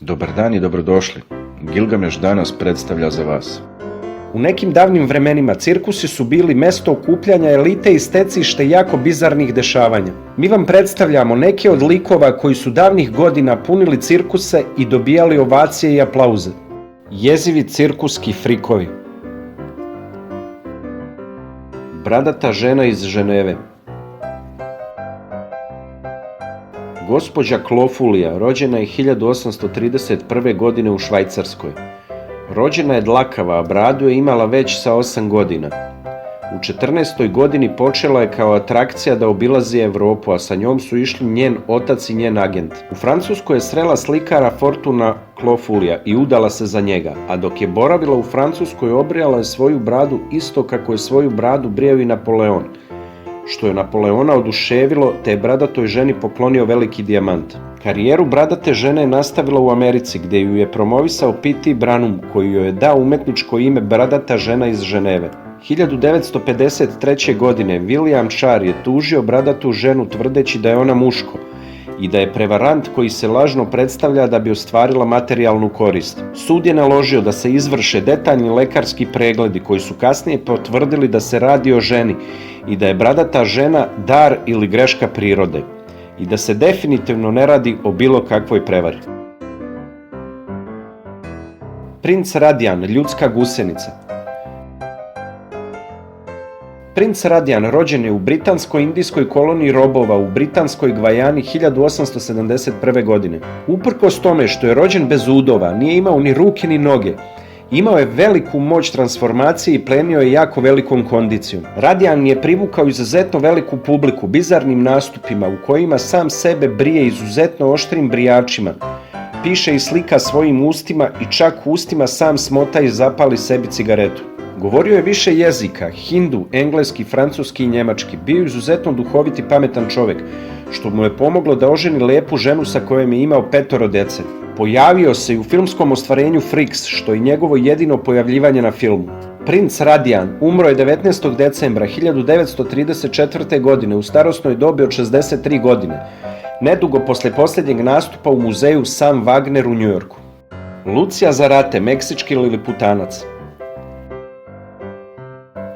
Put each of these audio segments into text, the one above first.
Dobar dan i dobrodošli. Gilgameš danas predstavlja za vas. U nekim davnim vremenima cirkusi su bili mesto okupljanja elite i stecište jako bizarnih dešavanja. Mi vam predstavljamo neke od likova koji su davnih godina punili cirkuse i dobijali ovacije i aplauze. Jezivi cirkuski frikovi. Bradata žena iz Ženeve. Gospođa Klofulija rođena je 1831. godine u Švajcarskoj. Rođena je dlakava, a bradu je imala već sa 8 godina. U 14. godini počela je kao atrakcija da obilazi Evropu, a sa njom su išli njen otac i njen agent. U Francuskoj je srela slikara Fortuna Klofulija i udala se za njega, a dok je boravila u Francuskoj obrijala je svoju bradu isto kako je svoju bradu brijao i Napoleon, što je Napoleona oduševilo, te je bradatoj ženi poklonio veliki dijamant. Karijeru bradate žene je nastavila u Americi, gdje ju je promovisao P.T. Branum, koji joj je dao umetničko ime Bradata žena iz Ženeve. 1953. godine William Sharp je tužio bradatu ženu tvrdeći da je ona muško i da je prevarant koji se lažno predstavlja da bi ostvarila materijalnu korist. Sud je naložio da se izvrše detaljni lekarski pregledi koji su kasnije potvrdili da se radi o ženi i da je bradata žena dar ili greška prirode i da se definitivno ne radi o bilo kakvoj prevari. Princ Radijan, ljudska gusenica. Princ Radijan rođen je u britansko-indijskoj koloniji robova u britanskoj Gvajani 1871. godine. Uprkos tome što je rođen bez udova, nije imao ni ruke ni noge. Imao je veliku moć transformacije i plenio je jako velikom kondicijom. Radijan je privukao izuzetno veliku publiku bizarnim nastupima u kojima sam sebe brije izuzetno oštrim brijačima, piše i slika svojim ustima i čak ustima sam smota i zapali sebi cigaretu. Govorio je više jezika, hindu, engleski, francuski i njemački. Bio je izuzetno duhovit i pametan čovjek, što mu je pomoglo da oženi lijepu ženu sa kojom je imao 5 djece. Pojavio se i u filmskom ostvarenju Freaks, što je njegovo jedino pojavljivanje na filmu. Princ Radijan umro je 19. decembra 1934. godine u starosnoj dobi od 63 godine, nedugo posle posljednjeg nastupa u muzeju Sam Wagner u Njujorku. Lucija Zarate, meksički liliputanac.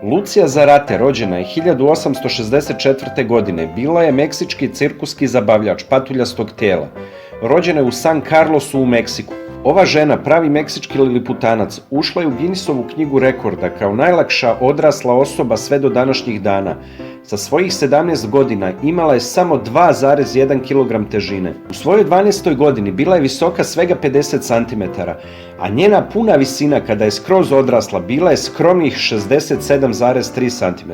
Lucija Zarate, rođena je 1864. godine, bila je meksički cirkuski zabavljač patuljastog tijela. Rođena je u San Carlosu u Meksiku. Ova žena, pravi meksički liliputanac, ušla je u Guinnessovu knjigu rekorda kao najlakša odrasla osoba sve do današnjih dana. Sa svojih 17 godina imala je samo 2,1 kg težine. U svojoj 12. godini bila je visoka svega 50 cm, a njena puna visina kada je skroz odrasla bila je skromnih 67,3 cm.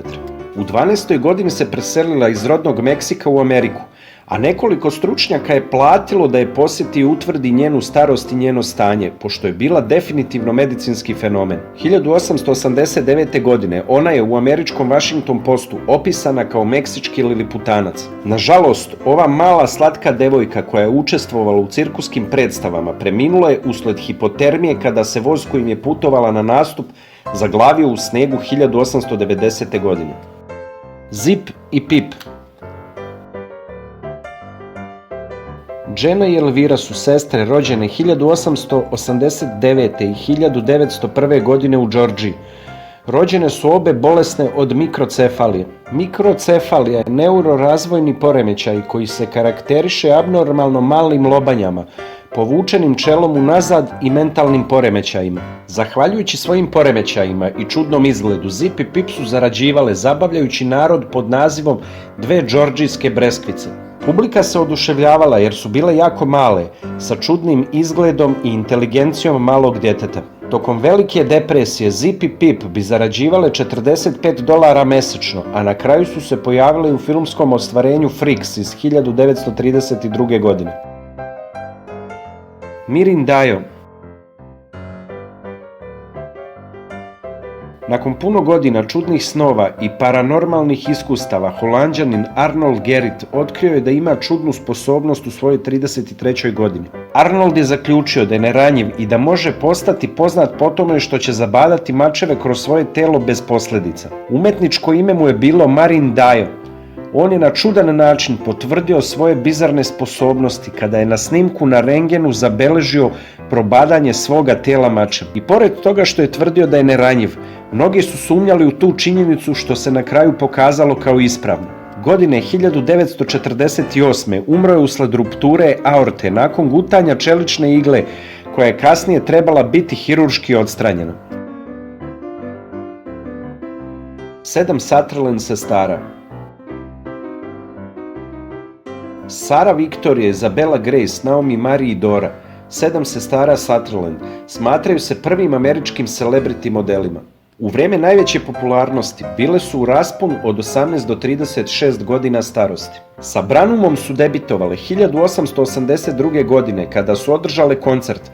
U 12. godini se preselila iz rodnog Meksika u Ameriku, a nekoliko stručnjaka je platilo da je posjeti i utvrdi njenu starost i njeno stanje, pošto je bila definitivno medicinski fenomen. 1889. godine ona je u američkom Washington Postu opisana kao meksički liliputanac. Nažalost, ova mala slatka devojka koja je učestvovala u cirkuskim predstavama preminula je usled hipotermije kada se voz kojim je putovala na nastup zaglavio u snegu 1890. godine. Zip i Pip. Jenna i Elvira su sestre rođene 1889. i 1901. godine u Džordžiji. Rođene su obe bolesne od mikrocefalije. Mikrocefalija je neurorazvojni poremećaj koji se karakteriše abnormalno malim lobanjama, povučenim čelom unazad i mentalnim poremećajima. Zahvaljujući svojim poremećajima i čudnom izgledu, Zip i Pip su zarađivale zabavljajući narod pod nazivom dve džordžijske breskvice. Publika se oduševljavala jer su bile jako male, sa čudnim izgledom i inteligencijom malog djeteta. Tokom velike depresije Zip i Pip bi zarađivale $45 mesečno, a na kraju su se pojavile u filmskom ostvarenju Freaks iz 1932. godine. Mirin Dajo. Nakon puno godina čudnih snova i paranormalnih iskustava, Holanđanin Arnold Gerrit otkrio je da ima čudnu sposobnost u svojoj 33. godini. Arnold je zaključio da je neranjiv i da može postati poznat po tome što će zabadati mačeve kroz svoje telo bez posljedica. Umetničko ime mu je bilo Marin Dajo. On je na čudan način potvrdio svoje bizarne sposobnosti kada je na snimku na rengenu zabeležio probadanje svoga tela mačem. I pored toga što je tvrdio da je neranjiv, mnogi su sumnjali u tu činjenicu što se na kraju pokazalo kao ispravno. Godine 1948. umro je usled rupture aorte nakon gutanja čelične igle koja je kasnije trebala biti hirurški odstranjena. 7 Sutherland sestara. Sara Victoria, Isabella Grace, Naomi Marie i Dora, 7 sestara Sutherland, smatraju se prvim američkim celebrity modelima. U vreme najveće popularnosti bile su u rasponu od 18 do 36 godina starosti. Sa Branumom su debitovale 1882. godine kada su održale koncert,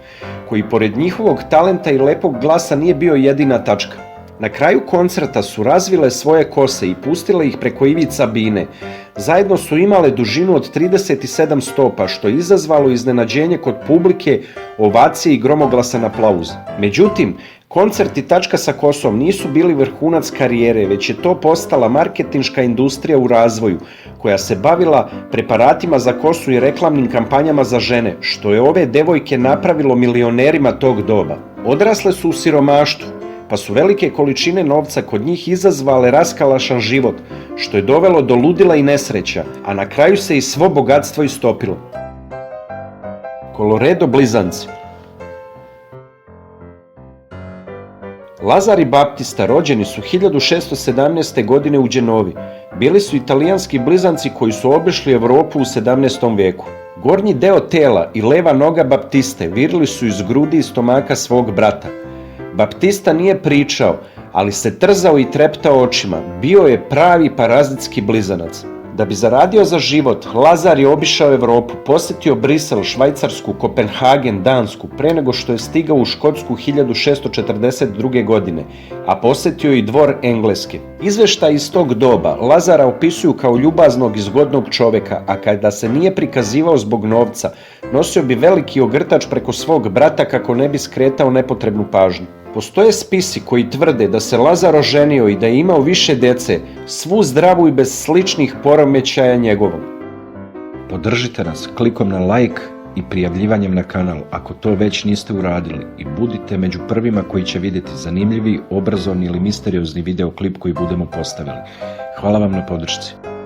koji pored njihovog talenta i lepog glasa nije bio jedina tačka. Na kraju koncerta su razvile svoje kose i pustile ih preko ivica bine. Zajedno su imale dužinu od 37 stopa, što je izazvalo iznenađenje kod publike, ovacije i gromoglasan aplauz. Međutim, koncert i tačka sa kosom nisu bili vrhunac karijere, već je to postala marketinška industrija u razvoju, koja se bavila preparatima za kosu i reklamnim kampanjama za žene, što je ove devojke napravilo milionerima tog doba. Odrasle su u siromaštvu, pa su velike količine novca kod njih izazvale raskalašan život, što je dovelo do ludila i nesreća, a na kraju se i svo bogatstvo istopilo. Colloredo blizanci. Lazar i Baptista rođeni su 1617. godine u Genovi. Bili su italijanski blizanci koji su obišli Evropu u 17. veku. Gornji deo tela i leva noga Baptiste virili su iz grudi i stomaka svog brata. Baptista nije pričao, ali se trzao i treptao očima. Bio je pravi parazitski blizanac. Da bi zaradio za život, Lazar je obišao Evropu, posjetio Brisel, Švajcarsku, Kopenhagen, Dansku, pre nego što je stigao u Škotsku 1642. godine, a posjetio i dvor Engleske. Izveštaji iz tog doba Lazara opisuju kao ljubaznog i zgodnog čoveka, a kada se nije prikazivao zbog novca, nosio bi veliki ogrtač preko svog brata kako ne bi skretao nepotrebnu pažnju. Postoje spisi koji tvrde da se Lazar oženio i da je imao više dece, svu zdravu i bez sličnih poremećaja njegovom. Podržite nas klikom na like i prijavljivanjem na kanal ako to već niste uradili i budite među prvima koji će vidjeti zanimljivi, obrazovni ili misteriozni videoklip koji budemo postavili. Hvala vam na podršci.